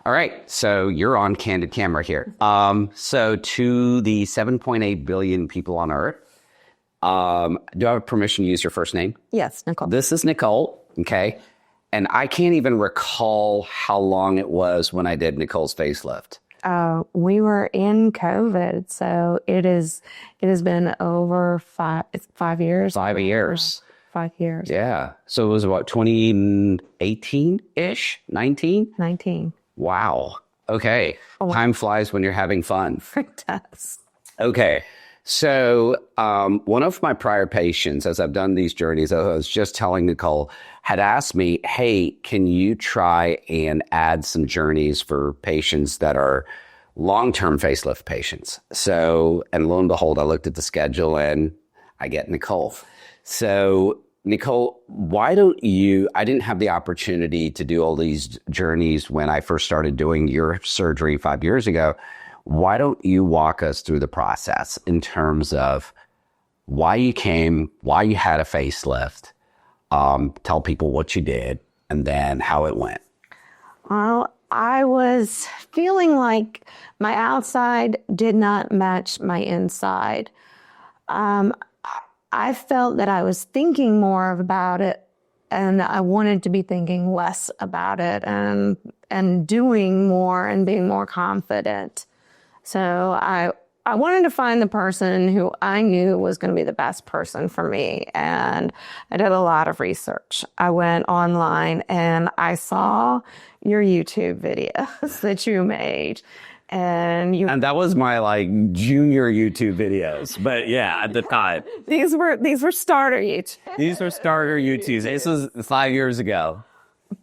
All right, so you're on candid camera here. So to the 7.8 billion people on Earth, do I have permission to use your first name? Yes, Nicole. This is Nicole, okay? And I can't even recall how long it was when I did Nicole's facelift. We were in COVID, so it has been over 5 years. 5 years. 5 years. Yeah. So it was about 2018-ish, 19? 19. Wow. Okay. Oh, Time flies when you're having fun. It does. Okay. So one of my prior patients, as I've done these journeys, I was just telling Nicole, had asked me, hey, can you try and add some journeys for patients that are long-term facelift patients? So, and lo and behold, I looked at the schedule and I get Nicole. So Nicole, why don't you, I didn't have the opportunity to do all these journeys when I first started doing your surgery 5 years ago. Why don't you walk us through the process in terms of why you came, why you had a facelift, tell people what you did, and then how it went. Well, I was feeling like my outside did not match my inside. I felt that I was thinking more about it, and I wanted to be thinking less about it and doing more and being more confident. So I wanted to find the person who I knew was going to be the best person for me. And I did a lot of research. I went online and I saw your YouTube videos that you made. And that was my like junior YouTube videos, but yeah, at the time. These were starter YouTube. These were starter YouTubes. This was 5 years ago.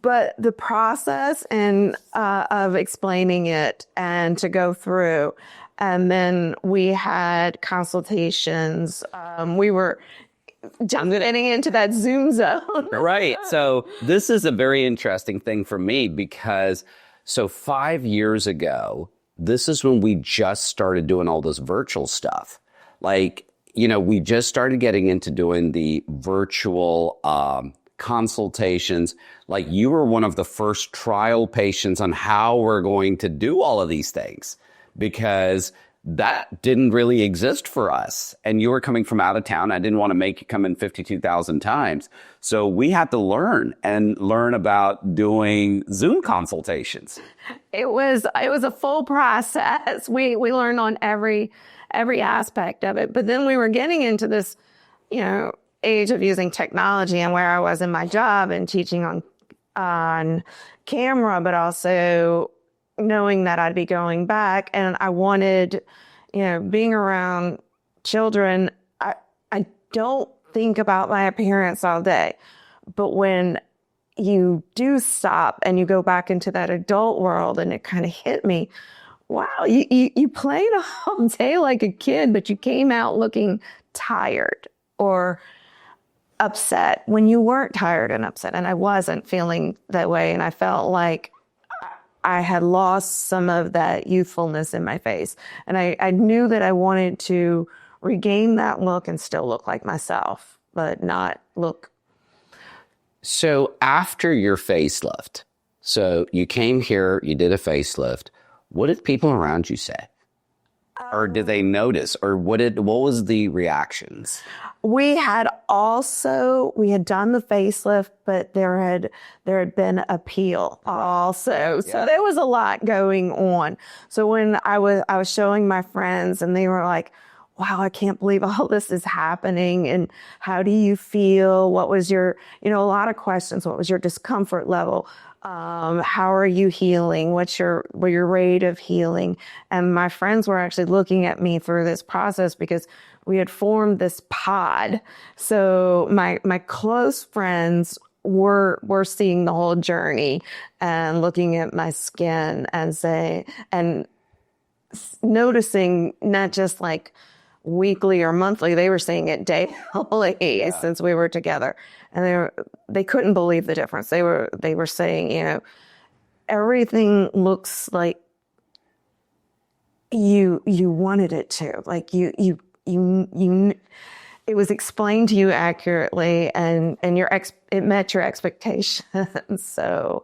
But the process and of explaining it and to go through, and then we had consultations. We were getting into that Zoom zone. Right. So this is a very interesting thing for me because 5 years ago, this is when we just started doing all this virtual stuff. Like, we just started getting into doing the virtual consultations. Like you were one of the first trial patients on how we're going to do all of these things because that didn't really exist for us. And you were coming from out of town. I didn't want to make you come in 52,000 times. So we had to learn about doing Zoom consultations. It was a full process. We learned on every aspect of it. But then we were getting into this, age of using technology and where I was in my job and teaching on camera, but also knowing that I'd be going back. And I wanted, being around children, I don't think about my appearance all day. But when you do stop and you go back into that adult world, and it kind of hit me, wow, you played all day like a kid, but you came out looking tired or upset when you weren't tired and upset. And I wasn't feeling that way. And I felt like I had lost some of that youthfulness in my face. And I knew that I wanted to regain that look and still look like myself, but not look. So after your facelift, so you came here, you did a facelift. What did people around you say? Or did they notice? Or what was the reactions? We had done the facelift, but there had been a peel also. So there was a lot going on. So when I was showing my friends and they were like, wow, I can't believe all this is happening. And how do you feel? What was your, a lot of questions. What was your discomfort level? How are you healing? What's your rate of healing? And my friends were actually looking at me through this process because we had formed this pod. So my close friends were seeing the whole journey and looking at my skin and noticing not just like weekly or monthly, they were seeing it daily since we were together. And they couldn't believe the difference. They were saying, everything looks like you wanted it to. Like you it was explained to you accurately and it met your expectations. So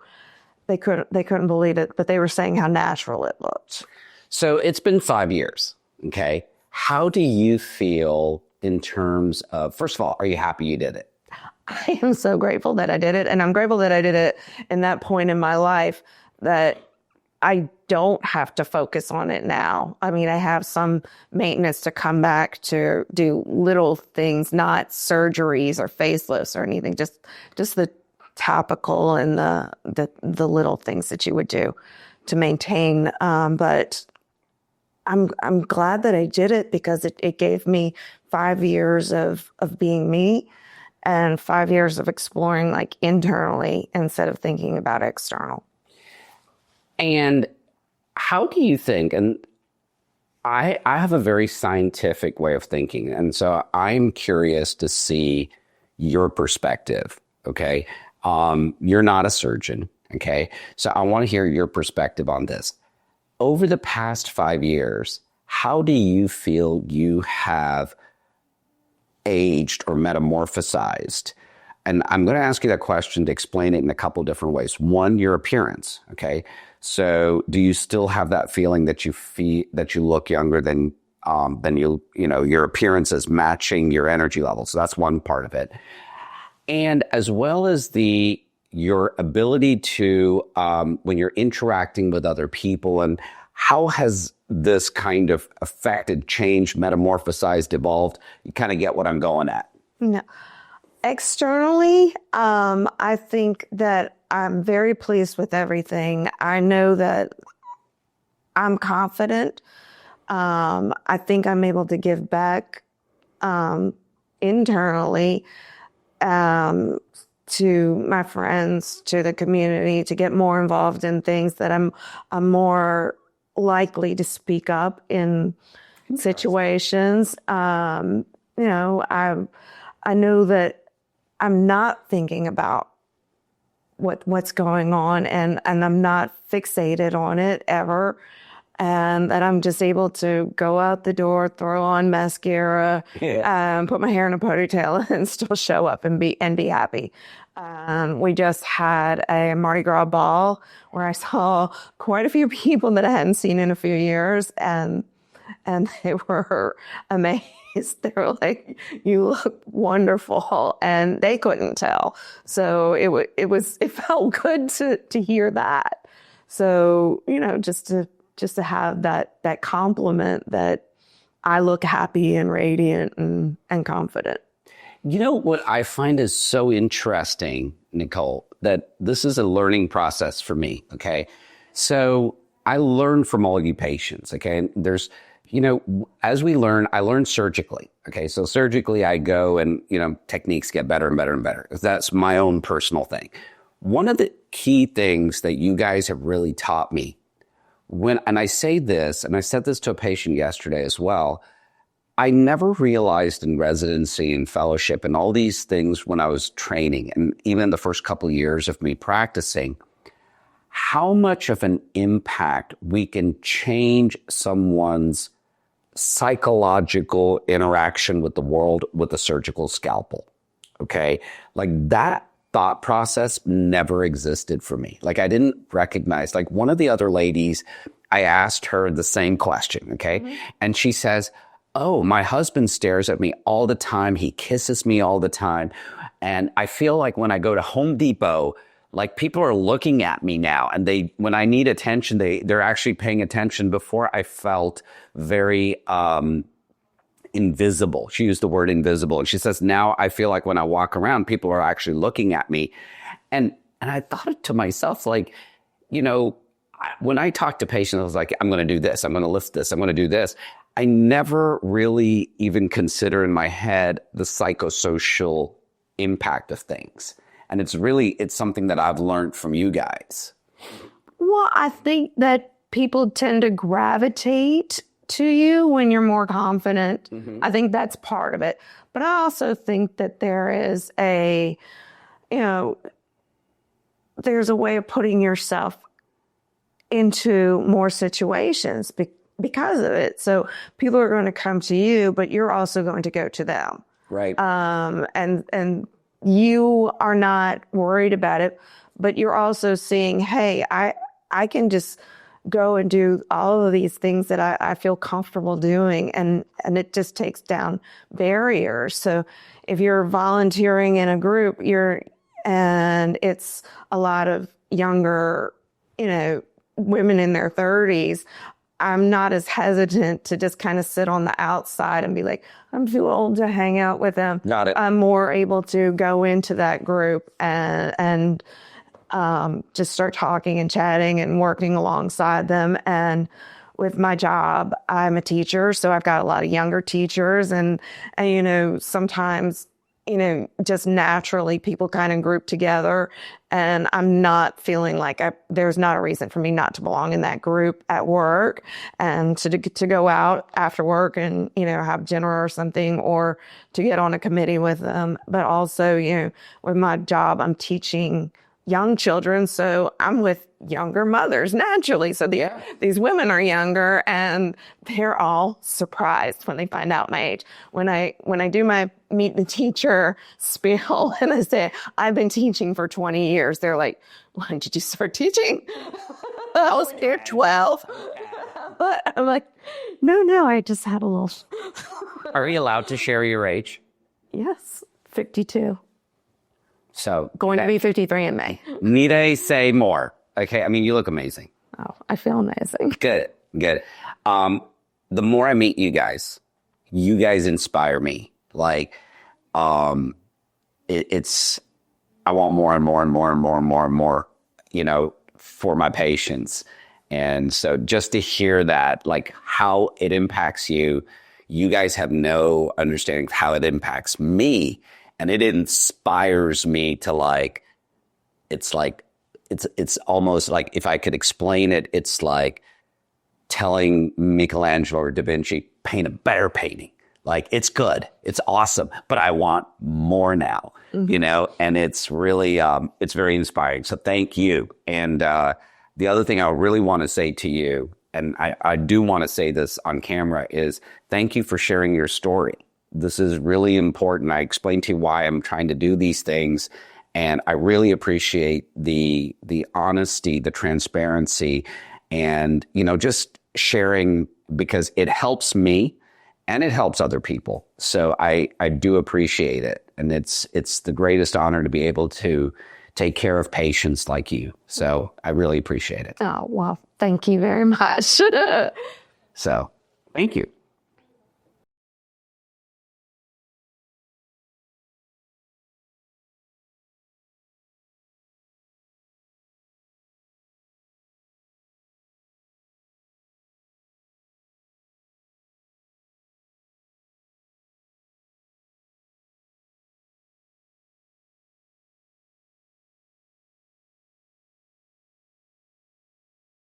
they couldn't believe it, but they were saying how natural it looked. So it's been 5 years. Okay. How do you feel in terms of, first of all, are you happy you did it? I am so grateful that I did it. And I'm grateful that I did it in that point in my life that I don't have to focus on it now. I mean, I have some maintenance to come back to do little things, not surgeries or facelifts or anything, just the topical and the little things that you would do to maintain. But I'm glad that I did it because it gave me 5 years of being me and 5 years of exploring like internally instead of thinking about external. And how do you think, and I have a very scientific way of thinking, and so I'm curious to see your perspective, okay? You're not a surgeon, okay? So I want to hear your perspective on this. Over the past 5 years, how do you feel you have aged or metamorphosized? And I'm going to ask you that question to explain it in a couple different ways. One, your appearance, okay? So do you still have that feeling that you feel that you look younger than your appearance is matching your energy level? So that's one part of it. And as well as your ability to, when you're interacting with other people, and how has this kind of affected, changed, metamorphosized, evolved? You kind of get what I'm going at. No. Externally, I think that I'm very pleased with everything. I know that I'm confident. I think I'm able to give back internally to my friends, to the community, to get more involved in things that I'm more likely to speak up in situations. I know that I'm not thinking about what's going on and I'm not fixated on it ever. And that I'm just able to go out the door, throw on mascara, put my hair in a ponytail and still show up and be happy. We just had a Mardi Gras ball where I saw quite a few people that I hadn't seen in a few years, and they were amazed. They were like, "You look wonderful," and they couldn't tell. So it felt good to hear that. So just to have that compliment that I look happy and radiant and confident. You know what I find is so interesting, Nicole, that this is a learning process for me, okay? So I learn from all you patients, okay? And there's, as we learn, I learn surgically, okay? So surgically I go and, techniques get better and better and better. That's my own personal thing. One of the key things that you guys have really taught me and I say this, and I said this to a patient yesterday as well, I never realized in residency and fellowship and all these things when I was training, and even the first couple of years of me practicing, how much of an impact we can change someone's psychological interaction with the world with a surgical scalpel. Okay? Like that thought process never existed for me. Like I didn't recognize, like one of the other ladies, I asked her the same question, okay? Mm-hmm. And she says, "Oh, my husband stares at me all the time. He kisses me all the time. And I feel like when I go to Home Depot, like people are looking at me now, and when I need attention, they're actually paying attention. Before I felt very invisible." She used the word invisible. And she says, "Now I feel like when I walk around, people are actually looking at me." And I thought to myself, like, when I talk to patients, I was like, I'm going to do this. I'm going to lift this. I'm going to do this. I never really even consider in my head the psychosocial impact of things. And it's something that I've learned from you guys. Well, I think that people tend to gravitate to you when you're more confident. Mm-hmm. I think that's part of it. But I also think that there is there's a way of putting yourself into more situations because of it. So people are going to come to you, but you're also going to go to them. Right. And you are not worried about it, but you're also seeing, hey, I can just go and do all of these things that I feel comfortable doing. And it just takes down barriers. So if you're volunteering in a group, and it's a lot of younger, women in their 30s, I'm not as hesitant to just kind of sit on the outside and be like, I'm too old to hang out with them. Got it. I'm more able to go into that group and just start talking and chatting and working alongside them. And with my job, I'm a teacher, so I've got a lot of younger teachers, and sometimes, just naturally people kind of group together, and I'm not feeling like there's not a reason for me not to belong in that group at work, and to go out after work and, have dinner or something, or to get on a committee with them. But also, with my job, I'm teaching young children, so I'm with younger mothers naturally. So these women are younger, and they're all surprised when they find out my age. When I do my meet the teacher spiel and I say I've been teaching for 20 years, they're like, when did you start teaching? I was there 12. But I'm like, no, I just had a little. Are we allowed to share your age? Yes, 52. So Going to be 53 in May. Need I say more? Okay, I mean, you look amazing. Oh, I feel amazing. Good. The more I meet you guys inspire me. Like, it's, I want more and more and more and more and more and more, for my patients. And so just to hear that, like how it impacts you, you guys have no understanding of how it impacts me. And it inspires me to it's almost like, if I could explain it, it's like telling Michelangelo or Da Vinci, paint a better painting. Like, it's good, it's awesome, but I want more now, and it's really, it's very inspiring. So thank you. And the other thing I really want to say to you, and I do want to say this on camera, is thank you for sharing your story. This is really important. I explained to you why I'm trying to do these things. And I really appreciate the honesty, the transparency, and, just sharing, because it helps me and it helps other people. So I do appreciate it. And it's the greatest honor to be able to take care of patients like you. So I really appreciate it. Oh, well, thank you very much. So thank you.